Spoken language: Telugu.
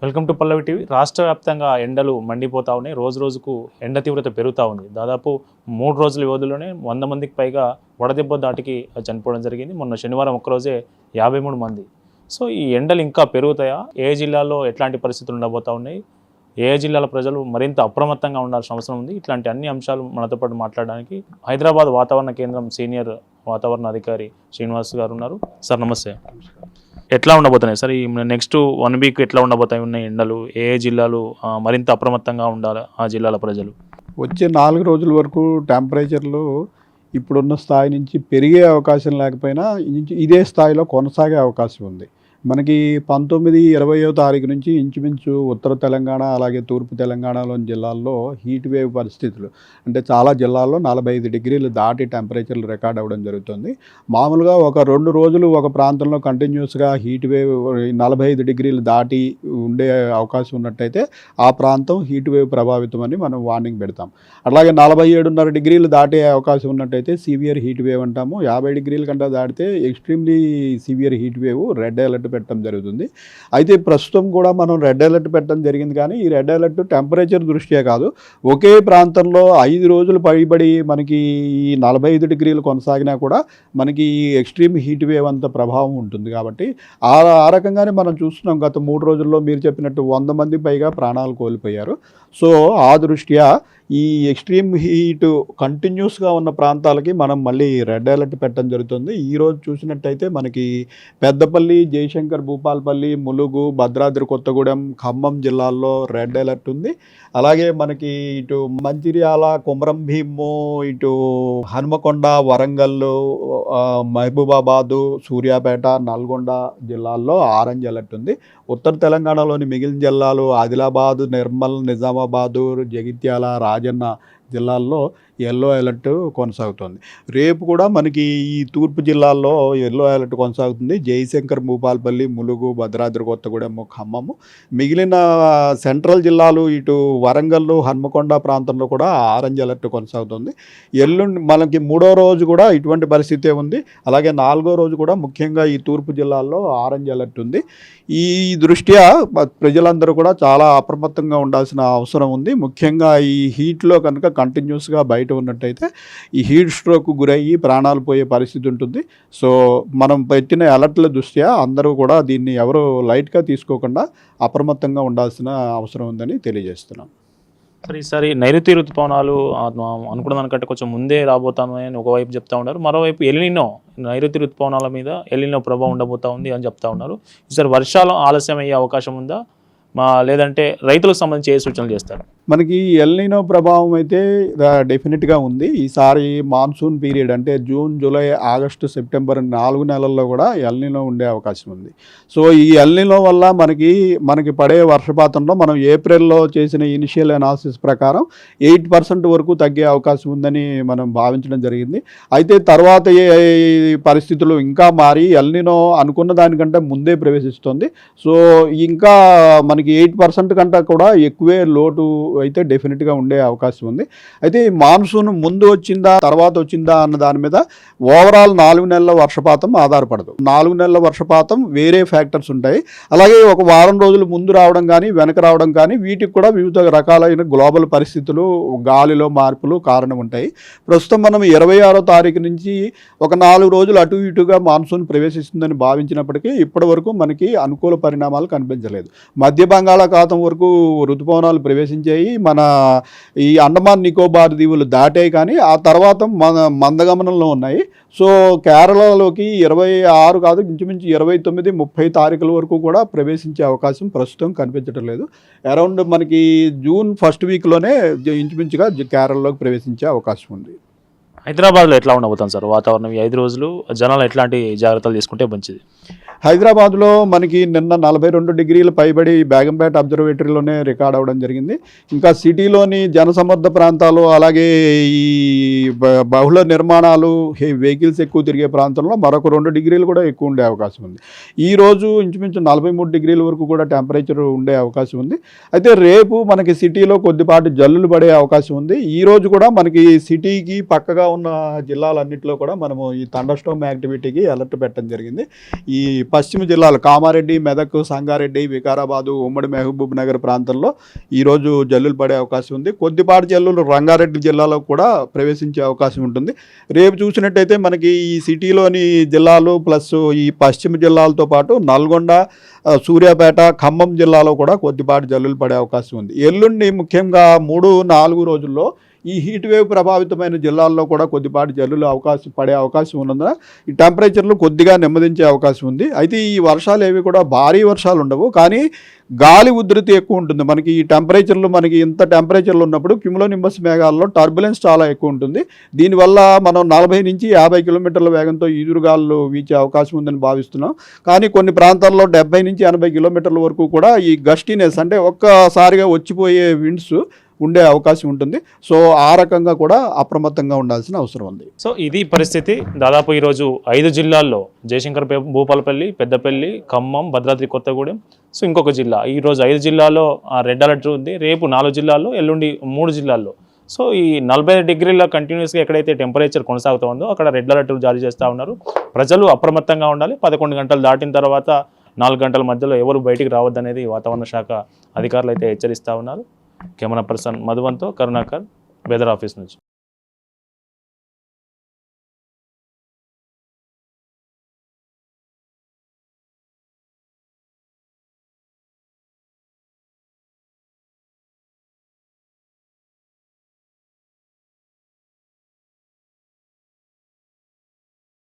Welcome to Pallavi TV. రాష్ట్ర వ్యాప్తంగా ఎండలు మండిపోతూ ఉన్నాయి. రోజు రోజుకు ఎండ తీవ్రత పెరుగుతూ ఉంది. దాదాపు 3 రోజుల వ్యవధిలోనే 100 మందికి పైగా వడదెబ్బ దాటికి చనిపోవడం జరిగింది. మొన్న శనివారం ఒక్కరోజే 53 మంది. సో ఈ ఎండలు ఇంకా పెరుగుతాయా? ఏ జిల్లాల్లో ఎట్లాంటి పరిస్థితులు ఉండబోతూ ఉన్నాయి? ఏ జిల్లాల ప్రజలు మరింత అప్రమత్తంగా ఉండాల్సిన అవసరం ఉంది? ఇట్లాంటి అన్ని అంశాలు మనతో పాటు మాట్లాడడానికి హైదరాబాద్ వాతావరణ కేంద్రం సీనియర్ వాతావరణ అధికారి శ్రీనివాస్ గారు ఉన్నారు. సార్ నమస్తే. ఎట్లా ఉండబోతున్నాయి సార్ ఈ నెక్స్ట్ 1 వీక్ ఎట్లా ఉండబోతాయి ఉన్నాయి ఎండలు? ఏ జిల్లాలు మరింత అప్రమత్తంగా ఉండాలి ఆ జిల్లాల ప్రజలు? వచ్చే 4 రోజుల వరకు టెంపరేచర్లు ఇప్పుడున్న స్థాయి నుంచి పెరిగే అవకాశం లేకపోయినా ఇదే స్థాయిలో కొనసాగే అవకాశం ఉంది. మనకి 19, 20వ తారీఖు నుంచి ఇంచుమించు ఉత్తర తెలంగాణ అలాగే తూర్పు తెలంగాణలోని జిల్లాల్లో హీట్ వేవ్ పరిస్థితులు అంటే చాలా జిల్లాల్లో 45 డిగ్రీలు దాటి టెంపరేచర్లు రికార్డ్ అవ్వడం జరుగుతుంది. మామూలుగా ఒక 2 రోజులు ఒక ప్రాంతంలో కంటిన్యూస్గా హీట్ వేవ్ 45 డిగ్రీలు దాటి ఉండే అవకాశం ఉన్నట్టయితే ఆ ప్రాంతం హీట్ వేవ్ ప్రభావితం అని మనం వార్నింగ్ పెడతాం. అలాగే 47.5 డిగ్రీలు దాటే అవకాశం ఉన్నట్టయితే సివియర్ హీట్ వేవ్ అంటాము. 50 డిగ్రీల కంటే దాటితే extremely severe heat wave red alert పెట్టడం జరుగుతుంది. అయితే ప్రస్తుతం కూడా మనం రెడ్ అలర్ట్ పెట్టడం జరిగింది. కానీ ఈ రెడ్ అలర్ట్ టెంపరేచర్ దృష్ట్యా కాదు, ఒకే ప్రాంతంలో 5 రోజులు పైబడి మనకి ఈ 45 డిగ్రీలు కొనసాగినా కూడా మనకి ఎక్స్ట్రీమ్ హీట్ వేవ్ అంత ప్రభావం ఉంటుంది. కాబట్టి ఆ రకంగానే మనం చూస్తున్నాం. గత 3 రోజుల్లో మీరు చెప్పినట్టు 100 మంది పైగా ప్రాణాలు కోల్పోయారు. సో ఆ దృష్ట్యా ఈ ఎక్స్ట్రీమ్ హీట్ కంటిన్యూస్గా ఉన్న ప్రాంతాలకి మనం మళ్ళీ రెడ్ అలర్ట్ పెట్టడం జరుగుతుంది. ఈరోజు చూసినట్టయితే మనకి పెద్దపల్లి, జయశంకర్ భూపాలపల్లి, ములుగు, భద్రాద్రి కొత్తగూడెం, ఖమ్మం జిల్లాల్లో రెడ్ అలర్ట్ ఉంది. అలాగే మనకి ఇటు మంచిర్యాల, కొమరం భీము, ఇటు హనుమకొండ, వరంగల్, మహబూబాబాదు, సూర్యాపేట, నల్గొండ జిల్లాల్లో ఆరెంజ్ అలర్ట్ ఉంది. ఉత్తర తెలంగాణలోని మిగిలిన జిల్లాలు ఆదిలాబాదు, నిర్మల్, నిజామాబాదు, జగిత్యాల, రాజన్న జిల్లాల్లో ఎల్లో అలర్ట్ కొనసాగుతుంది. రేపు కూడా మనకి ఈ తూర్పు జిల్లాల్లో ఎల్లో అలర్ట్ కొనసాగుతుంది. జయశంకర్ భూపాలపల్లి, ములుగు, భద్రాద్రి కొత్తగూడెం, ఖమ్మము, మిగిలిన సెంట్రల్ జిల్లాలు ఇటు వరంగల్, హన్మకొండ ప్రాంతంలో కూడా ఆరెంజ్ అలర్ట్ కొనసాగుతుంది. ఎల్లుండి మనకి 3వ రోజు కూడా ఇటువంటి పరిస్థితే ఉంది. అలాగే 4వ రోజు కూడా ముఖ్యంగా ఈ తూర్పు జిల్లాల్లో ఆరెంజ్ అలర్ట్ ఉంది. ఈ దృష్ట్యా ప్రజలందరూ కూడా చాలా అప్రమత్తంగా ఉండాల్సిన అవసరం ఉంది. ముఖ్యంగా ఈ హీట్లో కనుక కంటిన్యూస్గా బయట ఉన్నట్టయితే ఈ హీట్ స్ట్రోక్ గురయ్యి ప్రాణాలు పోయే పరిస్థితి ఉంటుంది. సో మనం పెట్టిన అలర్ట్ల దృష్ట్యా అందరూ కూడా దీన్ని ఎవరు లైట్గా తీసుకోకుండా అప్రమత్తంగా ఉండాల్సిన అవసరం ఉందని తెలియజేస్తున్నాం. సరే, ఈసారి నైరుతి ఋతుపవనాలు అనుకున్న దానికంటే కొంచెం ముందే రాబోతామని ఒకవైపు చెప్తా ఉన్నారు. మరోవైపు ఎల్నినో నైరుతి ఋతుపవనాల మీద ఎల్నినో ప్రభావం ఉండబోతా ఉంది అని చెప్తా ఉన్నారు. ఈసారి వర్షాలు ఆలస్యం అయ్యే అవకాశం ఉందా? లేదంటే రైతులకు సంబంధించి ఏ సూచనలు చేస్తారు? మనకి ఎల్నినో ప్రభావం అయితే డెఫినెట్గా ఉంది. ఈసారి మాన్సూన్ పీరియడ్ అంటే జూన్, జూలై, ఆగస్టు, సెప్టెంబర్ 4 నెలల్లో కూడా ఎల్నినో ఉండే అవకాశం ఉంది. సో ఈ ఎల్నినో వల్ల మనకి పడే వర్షపాతంలో మనం ఏప్రిల్లో చేసిన ఇనిషియల్ అనాలిసిస్ ప్రకారం 8% వరకు తగ్గే అవకాశం ఉందని మనం భావించడం జరిగింది. అయితే తర్వాత పరిస్థితులు ఇంకా మారి ఎల్నినో అనుకున్న దానికంటే ముందే ప్రవేశిస్తుంది. సో ఇంకా మనకి 8% కంటే కూడా ఎక్కువే లోటు అయితే డెఫినెట్గా ఉండే అవకాశం ఉంది. అయితే మాన్సూన్ ముందు వచ్చిందా తర్వాత వచ్చిందా అన్న దాని మీద ఓవరాల్ 4 నెలల వర్షపాతం ఆధారపడదు. 4 నెలల వర్షపాతం వేరే ఫ్యాక్టర్స్ ఉంటాయి. అలాగే ఒక వారం రోజులు ముందు రావడం కానీ వెనక రావడం కానీ వీటికి కూడా వివిధ రకాలైన గ్లోబల్ పరిస్థితులు, గాలిలో మార్పులు కారణం ఉంటాయి. ప్రస్తుతం మనం 26వ తారీఖు నుంచి ఒక 4 రోజులు అటు ఇటుగా మాన్సూన్ ప్రవేశిస్తుందని భావించినప్పటికీ ఇప్పటి వరకు మనకి అనుకూల పరిణామాలు కనిపించలేదు. మధ్య బంగాళాఖాతం వరకు ఋతుపవనాలు ప్రవేశించాయి. మన ఈ అండమాన్ నికోబార్ దీవులు దాటాయి, కానీ ఆ తర్వాత మందగమనంలో ఉన్నాయి. సో కేరళలోకి 26 కాదు ఇంచుమించు 29, 30 తారీఖుల వరకు కూడా ప్రవేశించే అవకాశం ప్రస్తుతం కనిపించడం లేదు. అరౌండ్ మనకి జూన్ ఫస్ట్ వీక్లోనే ఇంచుమించుగా కేరళలోకి ప్రవేశించే అవకాశం ఉంది. హైదరాబాద్లో ఎట్లా ఉండబోతాం సార్ వాతావరణం? ఈ 5 రోజులు జనాలు ఎట్లాంటి జాగ్రత్తలు తీసుకుంటే మంచిది? హైదరాబాద్లో మనకి నిన్న 42 డిగ్రీలు పైబడి బేగంపేట అబ్జర్వేటరీలోనే రికార్డ్ అవ్వడం జరిగింది. ఇంకా సిటీలోని జనసమర్థ ప్రాంతాలు, అలాగే ఈ బహుళ నిర్మాణాలు, వెహికల్స్ ఎక్కువ తిరిగే ప్రాంతంలో మరొక 2 డిగ్రీలు కూడా ఎక్కువ ఉండే అవకాశం ఉంది. ఈరోజు ఇంచుమించు 43 డిగ్రీల వరకు కూడా టెంపరేచర్ ఉండే అవకాశం ఉంది. అయితే రేపు మనకి సిటీలో కొద్దిపాటి జల్లులు పడే అవకాశం ఉంది. ఈరోజు కూడా మనకి సిటీకి పక్కగా ఉన్న జిల్లాలన్నింటిలో కూడా మనము ఈ థండర్స్టార్మ్ యాక్టివిటీకి అలర్ట్ పెట్టడం జరిగింది. ఈ పశ్చిమ జిల్లాలు కామారెడ్డి, మెదక్, సంగారెడ్డి, వికారాబాదు, ఉమ్మడి మహబూబ్ నగర్ ప్రాంతంలో ఈరోజు జల్లులు పడే అవకాశం ఉంది. కొద్దిపాటి జల్లులు రంగారెడ్డి జిల్లాలో కూడా ప్రవేశించే అవకాశం ఉంటుంది. రేపు చూసినట్టయితే మనకి ఈ సిటీలోని జిల్లాలు ప్లస్ ఈ పశ్చిమ జిల్లాలతో పాటు నల్గొండ, సూర్యాపేట, ఖమ్మం జిల్లాలో కూడా కొద్దిపాటి జల్లులు పడే అవకాశం ఉంది. ఎల్లుండి ముఖ్యంగా 3-4 రోజుల్లో ఈ హీట్ వేవ్ ప్రభావితమైన జిల్లాల్లో కూడా కొద్దిపాటి జల్లులు పడే అవకాశం ఉన్నందున ఈ టెంపరేచర్లు కొద్దిగా నెమ్మదించే అవకాశం ఉంది. అయితే ఈ వర్షాలు ఏవి కూడా భారీ వర్షాలు ఉండవు, కానీ గాలి ఉధృతి ఎక్కువ ఉంటుంది. మనకి ఈ టెంపరేచర్లు ఇంత టెంపరేచర్లు ఉన్నప్పుడు క్యుములోనింబస్ మేఘాల్లో టర్బులెన్స్ చాలా ఎక్కువ ఉంటుంది. దీనివల్ల మనం 40 నుంచి 50 కిలోమీటర్ల వేగంతో ఈదురుగాలు వీచే అవకాశం ఉందని భావిస్తున్నాం. కానీ కొన్ని ప్రాంతాల్లో 70 నుంచి 80 కిలోమీటర్ల వరకు కూడా ఈ గస్టీనెస్ అంటే ఒక్కసారిగా వచ్చిపోయే విండ్స్ ఉండే అవకాశం ఉంటుంది. సో ఆ రకంగా కూడా అప్రమత్తంగా ఉండాల్సిన అవసరం ఉంది. సో ఇది పరిస్థితి. దాదాపు ఈరోజు 5 జిల్లాల్లో జయశంకర్, భూపాలపల్లి, పెద్దపల్లి, ఖమ్మం, భద్రాద్రి కొత్తగూడెం, సో ఇంకొక జిల్లా, ఈరోజు 5 జిల్లాల్లో రెడ్ అలర్ట్ ఉంది. రేపు 4 జిల్లాల్లో, ఎల్లుండి 3 జిల్లాల్లో. సో ఈ 45 డిగ్రీల కంటిన్యూస్గా ఎక్కడైతే టెంపరేచర్ కొనసాగుతూ ఉందో అక్కడ రెడ్ అలర్ట్ జారీ చేస్తూ ఉన్నారు. ప్రజలు అప్రమత్తంగా ఉండాలి. 11 గంటలు దాటిన తర్వాత 4 గంటల మధ్యలో ఎవరు బయటికి రావద్దనేది వాతావరణ శాఖ అధికారులు అయితే హెచ్చరిస్తూ ఉన్నారు. కెమెరా పర్సన్ మధువంతో కరుణాకర్, వెదర్ ఆఫీస్ నుంచి.